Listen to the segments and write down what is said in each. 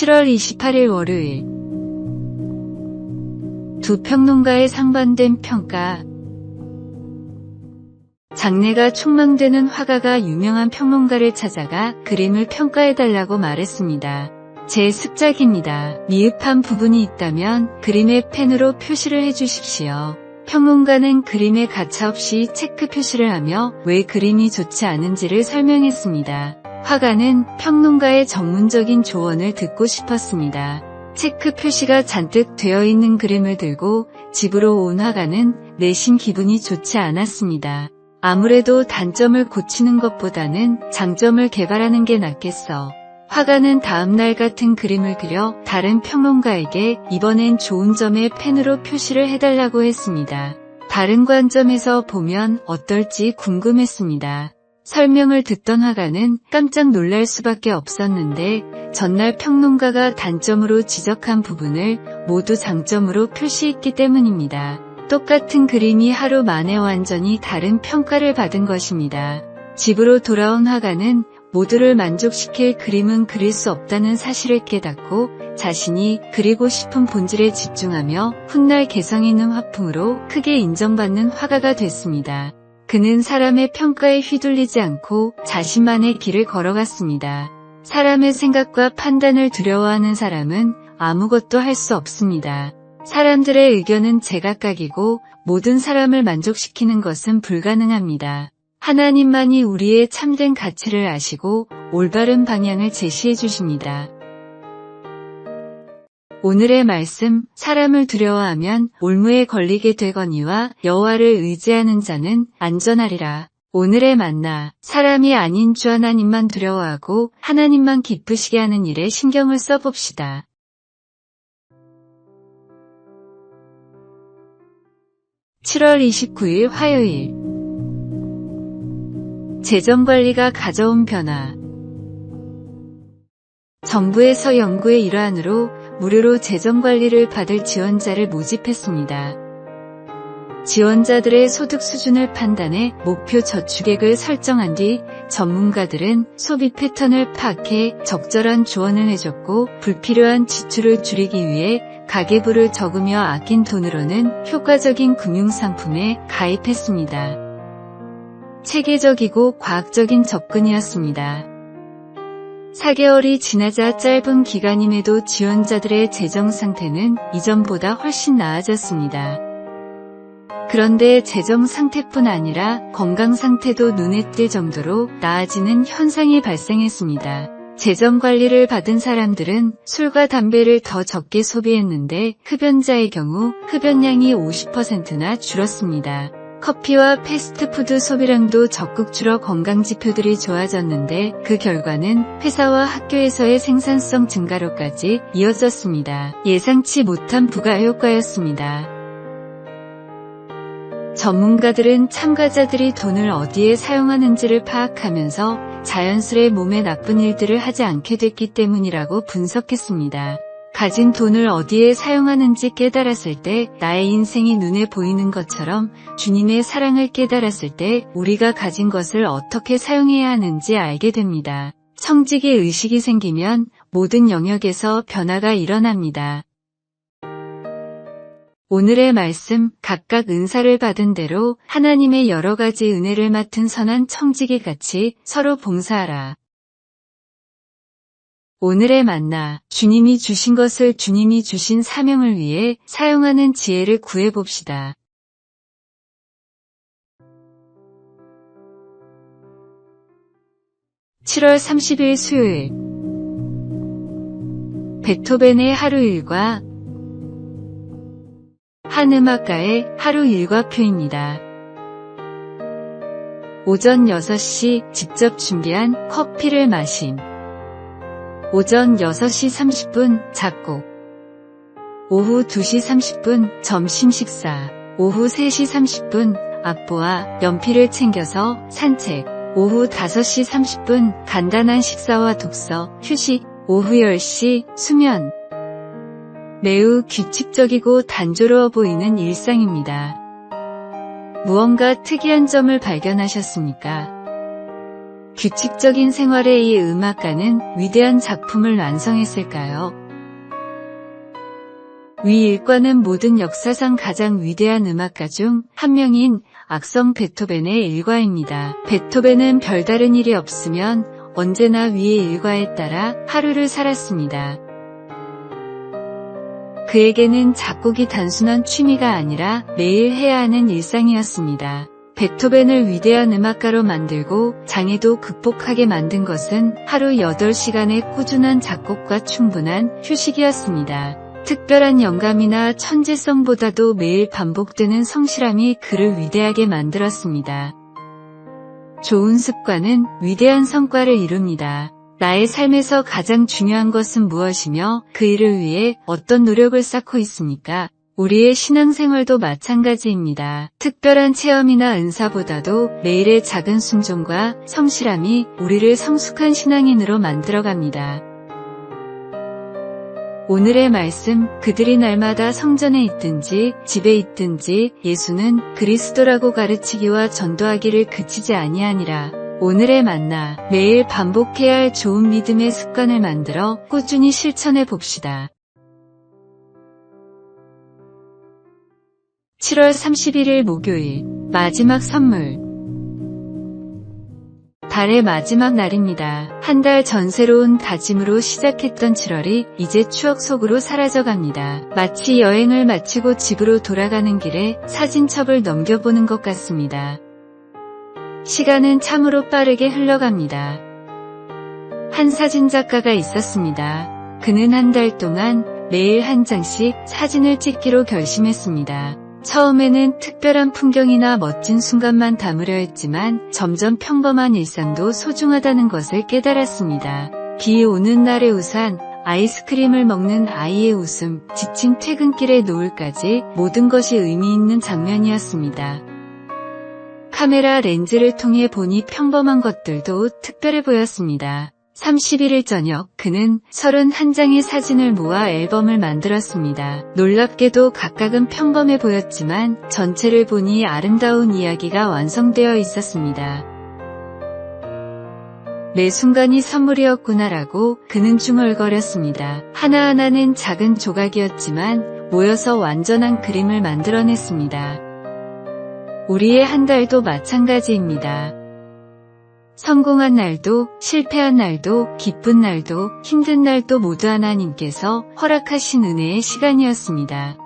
7월 28일 월요일. 두 평론가의 상반된 평가. 장래가 촉망되는 화가가 유명한 평론가를 찾아가 그림을 평가해달라고 말했습니다. 제 습작입니다. 미흡한 부분이 있다면 그림에 펜으로 표시를 해주십시오. 평론가는 그림에 가차없이 체크 표시를 하며 왜 그림이 좋지 않은지를 설명했습니다. 화가는 평론가의 전문적인 조언을 듣고 싶었습니다. 체크 표시가 잔뜩 되어 있는 그림을 들고 집으로 온 화가는 내심 기분이 좋지 않았습니다. 아무래도 단점을 고치는 것보다는 장점을 개발하는 게 낫겠어. 화가는 다음날 같은 그림을 그려 다른 평론가에게 이번엔 좋은 점에 펜으로 표시를 해달라고 했습니다. 다른 관점에서 보면 어떨지 궁금했습니다. 설명을 듣던 화가는 깜짝 놀랄 수밖에 없었는데 전날 평론가가 단점으로 지적한 부분을 모두 장점으로 표시했기 때문입니다. 똑같은 그림이 하루 만에 완전히 다른 평가를 받은 것입니다. 집으로 돌아온 화가는 모두를 만족시킬 그림은 그릴 수 없다는 사실을 깨닫고 자신이 그리고 싶은 본질에 집중하며 훗날 개성 있는 화풍으로 크게 인정받는 화가가 됐습니다. 그는 사람의 평가에 휘둘리지 않고 자신만의 길을 걸어갔습니다. 사람의 생각과 판단을 두려워하는 사람은 아무것도 할 수 없습니다. 사람들의 의견은 제각각이고 모든 사람을 만족시키는 것은 불가능합니다. 하나님만이 우리의 참된 가치를 아시고 올바른 방향을 제시해 주십니다. 오늘의 말씀, 사람을 두려워하면 올무에 걸리게 되거니와 여호와를 의지하는 자는 안전하리라. 오늘의 만나, 사람이 아닌 주 하나님만 두려워하고 하나님만 기쁘시게 하는 일에 신경을 써봅시다. (7월 29일) 화요일. 재정관리가 가져온 변화. 정부에서 연구의 일환으로 무료로 재정관리를 받을 지원자를 모집했습니다. 지원자들의 소득 수준을 판단해 목표 저축액을 설정한 뒤 전문가들은 소비 패턴을 파악해 적절한 조언을 해줬고 불필요한 지출을 줄이기 위해 가계부를 적으며 아낀 돈으로는 효과적인 금융상품에 가입했습니다. 체계적이고 과학적인 접근이었습니다. 4개월이 지나자 짧은 기간임에도 지원자들의 재정 상태는 이전보다 훨씬 나아졌습니다. 그런데 재정 상태뿐 아니라 건강 상태도 눈에 띌 정도로 나아지는 현상이 발생했습니다. 재정 관리를 받은 사람들은 술과 담배를 더 적게 소비했는데 흡연자의 경우 흡연량이 50%나 줄었습니다. 커피와 패스트푸드 소비량도 적극 줄어 건강지표들이 좋아졌는데 그 결과는 회사와 학교에서의 생산성 증가로까지 이어졌습니다. 예상치 못한 부가효과였습니다. 전문가들은 참가자들이 돈을 어디에 사용하는지를 파악하면서 자연스레 몸에 나쁜 일들을 하지 않게 됐기 때문이라고 분석했습니다. 가진 돈을 어디에 사용하는지 깨달았을 때 나의 인생이 눈에 보이는 것처럼 주님의 사랑을 깨달았을 때 우리가 가진 것을 어떻게 사용해야 하는지 알게 됩니다. 청지기 의식이 생기면 모든 영역에서 변화가 일어납니다. 오늘의 말씀, 각각 은사를 받은 대로 하나님의 여러 가지 은혜를 맡은 선한 청지기같이 서로 봉사하라. 오늘의 만나, 주님이 주신 것을 주님이 주신 사명을 위해 사용하는 지혜를 구해봅시다. (7월 30일) 수요일. 베토벤의 하루 일과 한 음악가의 하루 일과표입니다. 오전 6시 직접 준비한 커피를 마심. 오전 6시 30분 작곡. 오후 2시 30분 점심 식사. 오후 3시 30분 악보와 연필을 챙겨서 산책. 오후 5시 30분 간단한 식사와 독서, 휴식. 오후 10시 수면. 매우 규칙적이고 단조로워 보이는 일상입니다. 무언가 특이한 점을 발견하셨습니까? 규칙적인 생활의 이 음악가는 위대한 작품을 완성했을까요? 위 일과는 모든 역사상 가장 위대한 음악가 중 한 명인 악성 베토벤의 일과입니다. 베토벤은 별다른 일이 없으면 언제나 위의 일과에 따라 하루를 살았습니다. 그에게는 작곡이 단순한 취미가 아니라 매일 해야 하는 일상이었습니다. 베토벤을 위대한 음악가로 만들고 장애도 극복하게 만든 것은 하루 8시간의 꾸준한 작곡과 충분한 휴식이었습니다. 특별한 영감이나 천재성보다도 매일 반복되는 성실함이 그를 위대하게 만들었습니다. 좋은 습관은 위대한 성과를 이룹니다. 나의 삶에서 가장 중요한 것은 무엇이며 그 일을 위해 어떤 노력을 쌓고 있습니까? 우리의 신앙생활도 마찬가지입니다. 특별한 체험이나 은사보다도 매일의 작은 순종과 성실함이 우리를 성숙한 신앙인으로 만들어갑니다. 오늘의 말씀, 그들이 날마다 성전에 있든지 집에 있든지 예수는 그리스도라고 가르치기와 전도하기를 그치지 아니하니라. 오늘의 만나, 매일 반복해야 할 좋은 믿음의 습관을 만들어 꾸준히 실천해 봅시다. 7월 31일 목요일, 마지막 선물. 달의 마지막 날입니다. 한 달 전 새로운 다짐으로 시작했던 7월이 이제 추억 속으로 사라져갑니다. 마치 여행을 마치고 집으로 돌아가는 길에 사진첩을 넘겨보는 것 같습니다. 시간은 참으로 빠르게 흘러갑니다. 한 사진작가가 있었습니다. 그는 한 달 동안 매일 한 장씩 사진을 찍기로 결심했습니다. 처음에는 특별한 풍경이나 멋진 순간만 담으려 했지만 점점 평범한 일상도 소중하다는 것을 깨달았습니다. 비 오는 날의 우산, 아이스크림을 먹는 아이의 웃음, 지친 퇴근길의 노을까지 모든 것이 의미 있는 장면이었습니다. 카메라 렌즈를 통해 보니 평범한 것들도 특별해 보였습니다. 31일 저녁 그는 31장의 사진을 모아 앨범을 만들었습니다. 놀랍게도 각각은 평범해 보였지만 전체를 보니 아름다운 이야기가 완성되어 있었습니다. 매 순간이 선물이었구나라고 그는 중얼거렸습니다. 하나하나는 작은 조각이었지만 모여서 완전한 그림을 만들어냈습니다. 우리의 한 달도 마찬가지입니다. 성공한 날도 실패한 날도 기쁜 날도 힘든 날도 모두 하나님께서 허락하신 은혜의 시간이었습니다.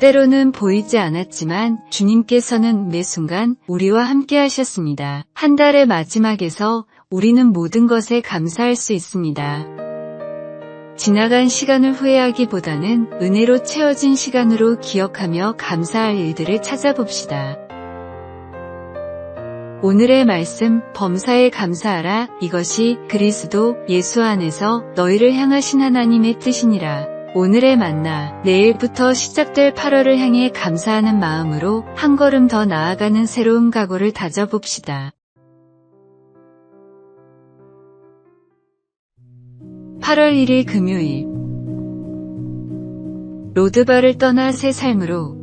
때로는 보이지 않았지만 주님께서는 매 순간 우리와 함께 하셨습니다. 한 달의 마지막에서 우리는 모든 것에 감사할 수 있습니다. 지나간 시간을 후회하기보다는 은혜로 채워진 시간으로 기억하며 감사할 일들을 찾아봅시다. 오늘의 말씀, 범사에 감사하라. 이것이 그리스도 예수 안에서 너희를 향하신 하나님의 뜻이니라. 오늘의 만나, 내일부터 시작될 8월을 향해 감사하는 마음으로 한 걸음 더 나아가는 새로운 각오를 다져봅시다. 8월 1일 금요일, 로드바를 떠나 새 삶으로.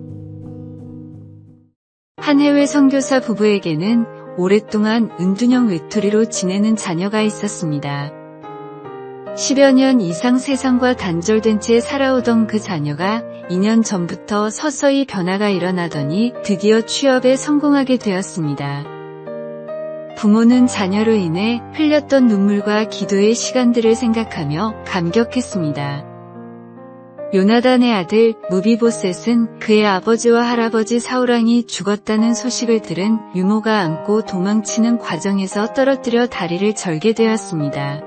한 해외 선교사 부부에게는 오랫동안 은둔형 외톨이로 지내는 자녀가 있었습니다. 10여 년 이상 세상과 단절된 채 살아오던 그 자녀가 2년 전부터 서서히 변화가 일어나더니 드디어 취업에 성공하게 되었습니다. 부모는 자녀로 인해 흘렸던 눈물과 기도의 시간들을 생각하며 감격했습니다. 요나단의 아들 무비보셋은 그의 아버지와 할아버지 사울왕이 죽었다는 소식을 들은 유모가 안고 도망치는 과정에서 떨어뜨려 다리를 절게 되었습니다.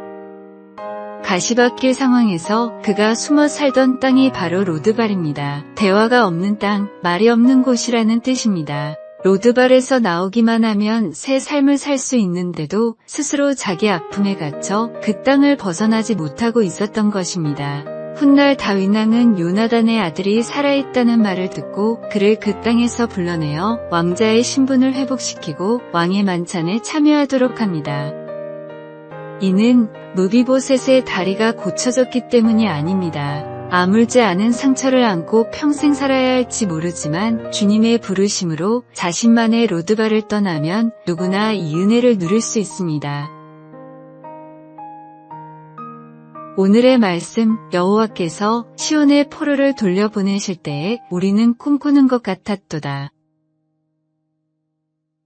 가시밭길 상황에서 그가 숨어 살던 땅이 바로 로드발입니다. 대화가 없는 땅, 말이 없는 곳이라는 뜻입니다. 로드발에서 나오기만 하면 새 삶을 살 수 있는데도 스스로 자기 아픔에 갇혀 그 땅을 벗어나지 못하고 있었던 것입니다. 훗날 다윗왕은 요나단의 아들이 살아있다는 말을 듣고 그를 그 땅에서 불러내어 왕자의 신분을 회복시키고 왕의 만찬에 참여하도록 합니다. 이는 무비보셋의 다리가 고쳐졌기 때문이 아닙니다. 아물지 않은 상처를 안고 평생 살아야 할지 모르지만 주님의 부르심으로 자신만의 로드바를 떠나면 누구나 이 은혜를 누릴 수 있습니다. 오늘의 말씀, 여호와께서 시온의 포로를 돌려보내실 때에 우리는 꿈꾸는 것 같았도다.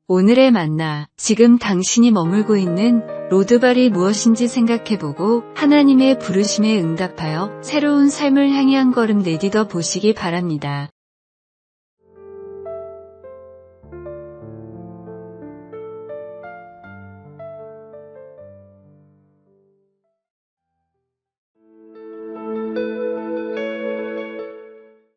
오늘의 만나, 지금 당신이 머물고 있는 로드발이 무엇인지 생각해보고 하나님의 부르심에 응답하여 새로운 삶을 향해 한 걸음 내딛어 보시기 바랍니다.